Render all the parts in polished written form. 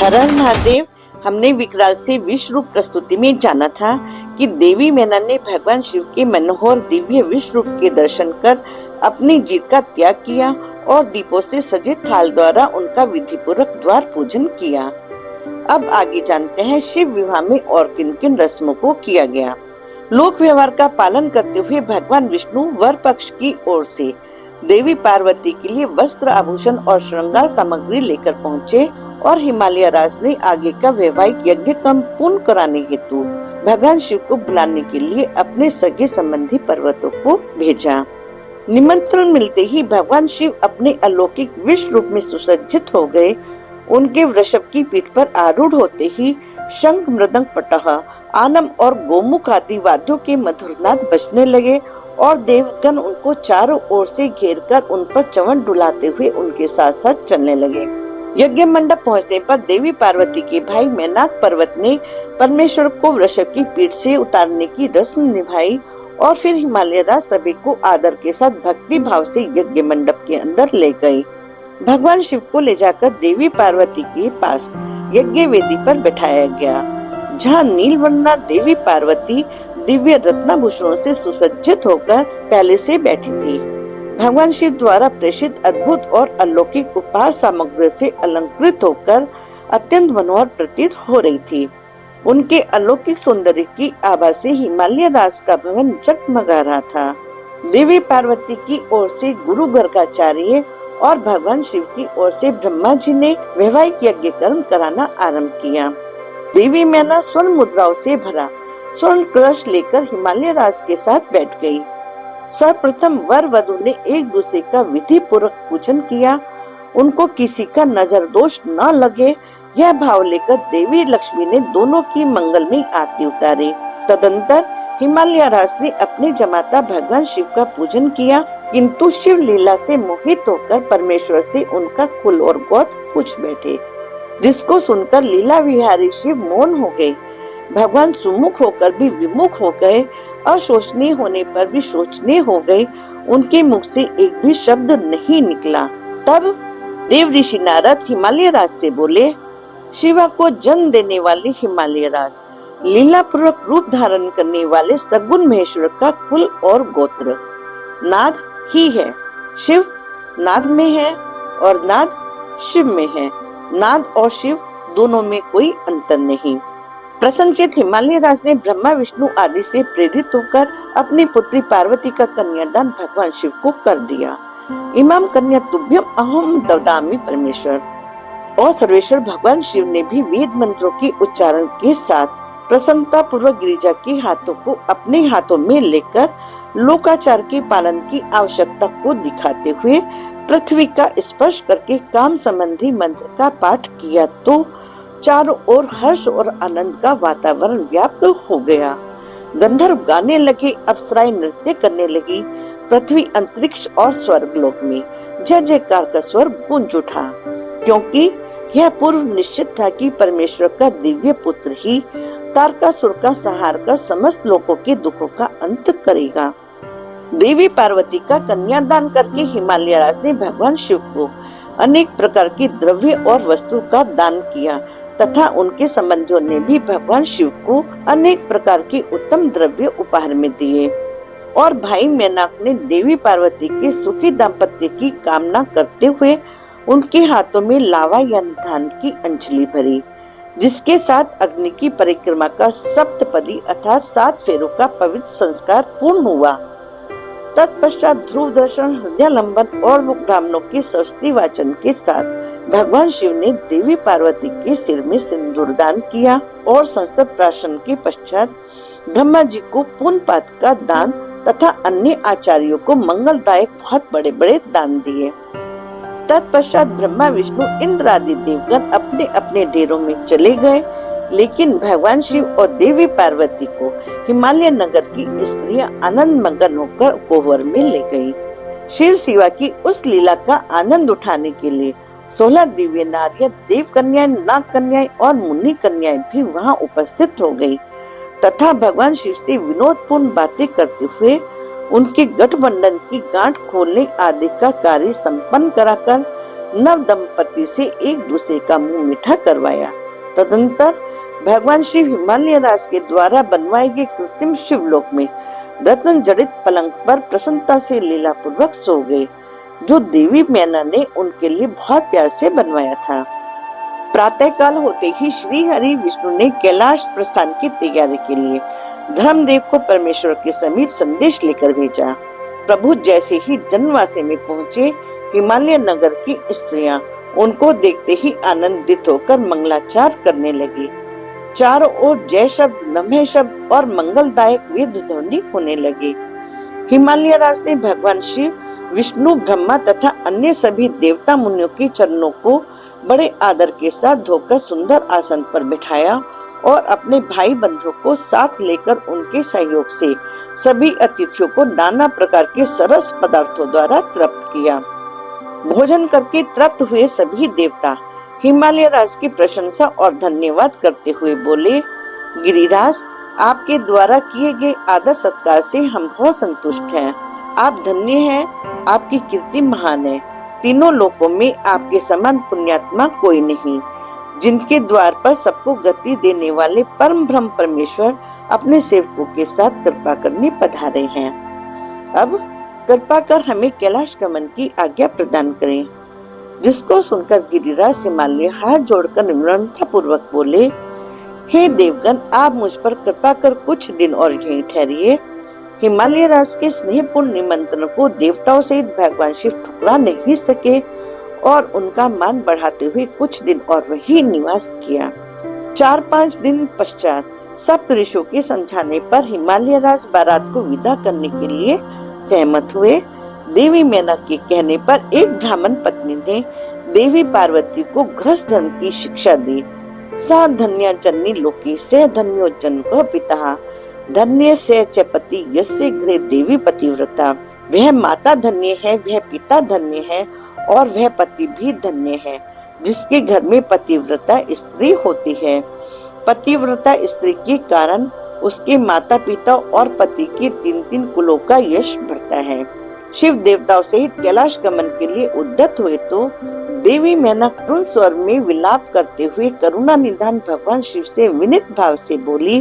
हर हर महादेव। हमने विकराल से विश्व रूप प्रस्तुति में जाना था कि देवी मैना ने भगवान शिव के मनोहर दिव्य विश्व रूप के दर्शन कर अपनी जीत का त्याग किया और दीपों से सजे थाल द्वारा उनका विधि पूर्वक द्वार पूजन किया। अब आगे जानते हैं शिव विवाह में और किन किन रस्मों को किया गया। लोक व्यवहार का पालन करते हुए भगवान विष्णु वर पक्ष की ओर से देवी पार्वती के लिए वस्त्र आभूषण और श्रृंगार सामग्री लेकर पहुँचे और हिमालय राज ने आगे का वैवाहिक यज्ञ कम पूर्ण कराने हेतु भगवान शिव को बुलाने के लिए अपने सगे संबंधी पर्वतों को भेजा। निमंत्रण मिलते ही भगवान शिव अपने अलौकिक विश्व रूप में सुसज्जित हो गए। उनके वृषभ की पीठ पर आरूढ़ होते ही शंख, मृदंग, पटह, आनम और गोमुख आदि वाद्यों के मधुरनाद बजने लगे और देवगण उनको चारों ओर से घेरकर उन पर चवन डुलाते हुए उनके साथ साथ चलने लगे। यज्ञ मंडप पहुंचने पर देवी पार्वती के भाई मैनाक पर्वत ने परमेश्वर को वृषभ की पीठ से उतारने की रस्म निभाई और फिर हिमालय राज सभी को आदर के साथ भक्ति भाव से यज्ञ मंडप के अंदर ले गए। भगवान शिव को ले जाकर देवी पार्वती के पास यज्ञ वेदी पर बैठाया गया, जहाँ नीलवर्णा देवी पार्वती दिव्य रत्नाभूषणों से सुसज्जित होकर पहले से बैठी थी। भगवान शिव द्वारा प्रेषित अद्भुत और अलौकिक उपहार सामग्री से अलंकृत होकर अत्यंत मनोहर प्रतीत हो रही थी। उनके अलौकिक सौंदर्य की आभा से हिमालय राज का भवन जगमगा रहा था। देवी पार्वती की ओर से गुरु गर्गाचार्य और भगवान शिव की ओर से ब्रह्मा जी ने वैवाहिक यज्ञ कर्म कराना आरंभ किया। देवी मैना स्वर्ण मुद्राओं से भरा स्वर्ण कलश लेकर हिमालय राज के साथ बैठ गई। सर्वप्रथम वर वधु ने एक दूसरे का विधि पूर्वक पूजन किया। उनको किसी का नजर दोष न लगे, यह भाव लेकर देवी लक्ष्मी ने दोनों की मंगलमयी आरती उतारी। तदंतर हिमालय राज ने अपने जमाता भगवान शिव का पूजन किया, किंतु शिव लीला से मोहित होकर परमेश्वर से उनका कुल और गोत्र पूछ बैठे, जिसको सुनकर लीला विहारी शिव मौन हो गए। भगवान सुमुख होकर भी विमुख हो गए, अशोचनीय होने पर भी शोचनीय हो गए। उनके मुख से एक भी शब्द नहीं निकला। तब देव ऋषि नारद हिमालय राज से बोले, शिवा को जन्म देने वाले हिमालय राज, लीला पूर्वक रूप धारण करने वाले सगुण महेश्वर का कुल और गोत्र नाद ही है। शिव नाद में है और नाद शिव में है। नाद और शिव दोनों में कोई अंतर नहीं। प्रसन्नचित हिमालय राज ने ब्रह्मा विष्णु आदि से प्रेरित होकर अपनी पुत्री पार्वती का कन्यादान भगवान शिव को कर दिया। इमाम कन्या तुभ्यम अहम ददामि परमेश्वर। और सर्वेश्वर भगवान शिव ने भी वेद मंत्रों के उच्चारण के साथ प्रसन्नता पूर्वक गिरिजा के हाथों को अपने हाथों में लेकर लोकाचार के पालन की आवश्यकता को दिखाते हुए पृथ्वी का स्पर्श करके काम संबंधी मंत्र का पाठ किया तो चारों ओर हर्ष और आनंद का वातावरण व्याप्त हो गया। गंधर्व गाने लगे, अप्सराएं नृत्य करने लगी। पृथ्वी, अंतरिक्ष और स्वर्ग लोक में जय जयकार का स्वर गूंज उठा, क्योंकि यह पूर्व निश्चित था कि परमेश्वर का दिव्य पुत्र ही तारकासुर का संहार कर समस्त लोगों के दुखों का अंत करेगा। देवी पार्वती का कन्यादान करके हिमालय राज ने भगवान शिव को अनेक प्रकार के द्रव्य और वस्तु का दान किया तथा उनके संबंधियों ने भी भगवान शिव को अनेक प्रकार के उत्तम द्रव्य उपहार में दिए। और भाई मैनाक ने देवी पार्वती के सुखी दाम्पत्य की कामना करते हुए उनके हाथों में लावा यानी धान की अंजलि भरी, जिसके साथ अग्नि की परिक्रमा का सप्तपदी अर्थात 7 फेरों का पवित्र संस्कार पूर्ण हुआ। तत्पश्चात ध्रुव दर्शन, हृदय लंबन और मुक्तामनों के स्वस्ति वाचन के साथ भगवान शिव ने देवी पार्वती के सिर में सिंदूर दान किया और संस्तव प्राशन के पश्चात ब्रह्मा जी को पुण्यपात का दान तथा अन्य आचार्यों को मंगलदायक बहुत बड़े बड़े दान दिए। तत्पश्चात ब्रह्मा, विष्णु, इंद्र आदि देवगण अपने अपने डेरों में चले गए, लेकिन भगवान शिव और देवी पार्वती को हिमालय नगर की स्त्रियां आनंद मगन होकर कोहबर में ले गई। शिव शिवा की उस लीला का आनंद उठाने के लिए 16 दिव्य नारियां, देव कन्याएं, नाग कन्याएं और मुनि कन्याएं भी वहां उपस्थित हो गई तथा भगवान शिव से विनोदपूर्ण बातें करते हुए उनके गठबंधन की गांठ खोलने आदि का कार्य संपन्न कराकर नव दंपति से एक दूसरे का मुंह मीठा करवाया। तदंतर भगवान शिव हिमालय राज के द्वारा बनवाए गए कृत्रिम शिवलोक में रत्न जड़ित पलंग पर प्रसन्नता से लीला पूर्वक सो गए, जो देवी मैना ने उनके लिए बहुत प्यार से बनवाया था। प्रातः काल होते ही श्री हरि विष्णु ने कैलाश प्रस्थान की तैयारी के लिए धर्मदेव को परमेश्वर के समीप संदेश लेकर भेजा। प्रभु जैसे ही जनवासे में पहुँचे, हिमालय नगर की स्त्रियां उनको देखते ही आनंदित होकर मंगलाचार करने लगी। चारों ओर जय शब्द, नमः शब्द और मंगलदायक वेद ध्वनि होने लगे। हिमालय राज ने भगवान शिव, विष्णु, ब्रह्मा तथा अन्य सभी देवता मुनियों के चरणों को बड़े आदर के साथ धोकर सुंदर आसन पर बिठाया और अपने भाई बंधुओं को साथ लेकर उनके सहयोग से सभी अतिथियों को नाना प्रकार के सरस पदार्थों द्वारा तृप्त किया। भोजन करके तृप्त हुए सभी देवता हिमालय राज की प्रशंसा और धन्यवाद करते हुए बोले, गिरिराज, आपके द्वारा किए गए आदर सत्कार से हम बहुत संतुष्ट हैं। आप धन्य हैं, आपकी कीर्ति महान है। तीनों लोकों में आपके समान पुण्यात्मा कोई नहीं। जिनके द्वार पर सबको गति देने वाले परम ब्रह्म परमेश्वर अपने सेवकों के साथ कृपा करने पधारे हैं। अब कृपा कर हमें कैलाश गमन की आज्ञा प्रदान करें। जिसको सुनकर गिरिराज हिमालय हाथ जोड़कर विनम्रता पूर्वक बोले, हे देवगण, आप मुझ पर कृपा कर कुछ दिन और यहीं ठहरिए। हिमालय राज के स्नेहपूर्ण निमंत्रण को देवताओं सहित भगवान शिव ठुकरा नहीं सके और उनका मान बढ़ाते हुए कुछ दिन और वही निवास किया। 4-5 दिन पश्चात सप्त ऋषियों के समझाने पर हिमालय राज बारात को विदा करने के लिए सहमत हुए। देवी मैना के कहने पर एक ब्राह्मण पत्नी ने देवी पार्वती को गृहस्थ धर्म की शिक्षा दी। सा धन्या जननी लोके से धन्यो जन को पिता, धन्य से च पति यस्य गृहे देवी पतिव्रता। वह माता धन्य है, वह पिता धन्य है और वह पति भी धन्य है जिसके घर में पतिव्रता स्त्री होती है। पतिव्रता स्त्री के कारण उसके माता पिता और पति के 3-3 कुलों का यश बढ़ता है। शिव देवताओं सहित कैलाश गमन के लिए उद्यत हुए तो देवी मैना करुण स्वर में विलाप करते हुए करुणा निधान भगवान शिव से विनीत भाव से बोली,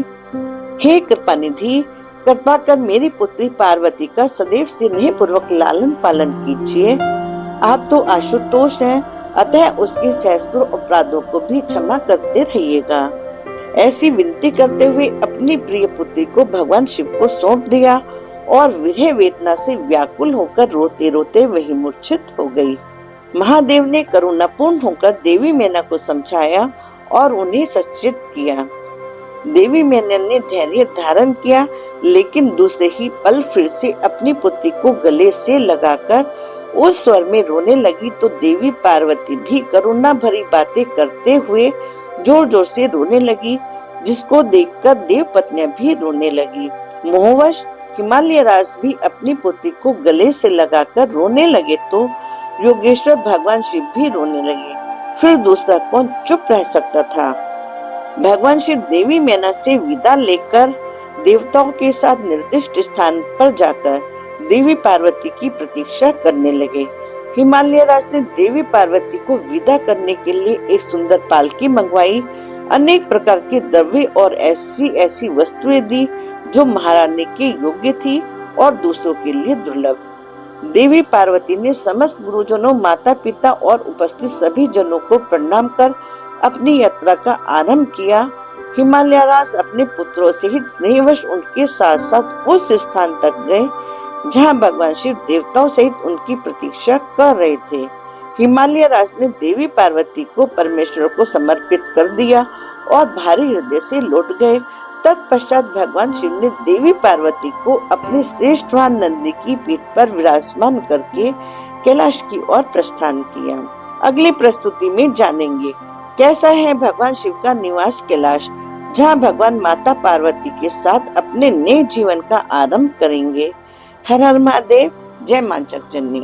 हे कृपा निधि, कृपा कर मेरी पुत्री पार्वती का सदैव स्नेह पूर्वक लालन पालन कीजिए। आप तो आशुतोष हैं, अतः उसके सहस्त्रों अपराधों को भी क्षमा करते रहिएगा। ऐसी विनती करते हुए अपनी प्रिय पुत्री को भगवान शिव को सौंप दिया और विरह वेदना से व्याकुल होकर रोते रोते वही मूर्छित हो गई। महादेव ने करुणापूर्ण होकर देवी मैना को समझाया और उन्हें सचेत किया। देवी मैना ने धैर्य धारण किया, लेकिन दूसरे ही पल फिर से अपनी पुत्री को गले से लगाकर उस स्वर में रोने लगी तो देवी पार्वती भी करुणा भरी बातें करते हुए जोर जोर से रोने लगी, जिसको देखकर देव पत्नियां भी रोने लगी। मोहवश हिमालय राज भी अपनी पुत्री को गले से लगाकर रोने लगे तो योगेश्वर भगवान शिव भी रोने लगे। फिर दूसरा कौन चुप रह सकता था। भगवान शिव देवी मैना से विदा लेकर देवताओं के साथ निर्दिष्ट स्थान पर जाकर देवी पार्वती की प्रतीक्षा करने लगे। हिमालय राज ने देवी पार्वती को विदा करने के लिए एक सुंदर पालकी मंगवाई, अनेक प्रकार के द्रव्य और ऐसी ऐसी वस्तुएं दी जो महारानी के योग्य थी और दूसरों के लिए दुर्लभ। देवी पार्वती ने समस्त गुरुजनों, माता पिता और उपस्थित सभी जनों को प्रणाम कर अपनी यात्रा का आरंभ किया। हिमालय राज अपने पुत्रों सहित स्नेहवश उनके साथ साथ उस स्थान तक गए जहां भगवान शिव देवताओं सहित उनकी प्रतीक्षा कर रहे थे। हिमालय राज ने देवी पार्वती को परमेश्वर को समर्पित कर दिया और भारी हृदय से लौट गए। तत्पश्चात भगवान शिव ने देवी पार्वती को अपने श्रेष्ठ वाहन नंदी की पीठ पर विराजमान करके कैलाश की ओर प्रस्थान किया। अगली प्रस्तुति में जानेंगे कैसा है भगवान शिव का निवास कैलाश, जहां भगवान माता पार्वती के साथ अपने नए जीवन का आरंभ करेंगे। हर हर महादेव, जय मां जगजननी।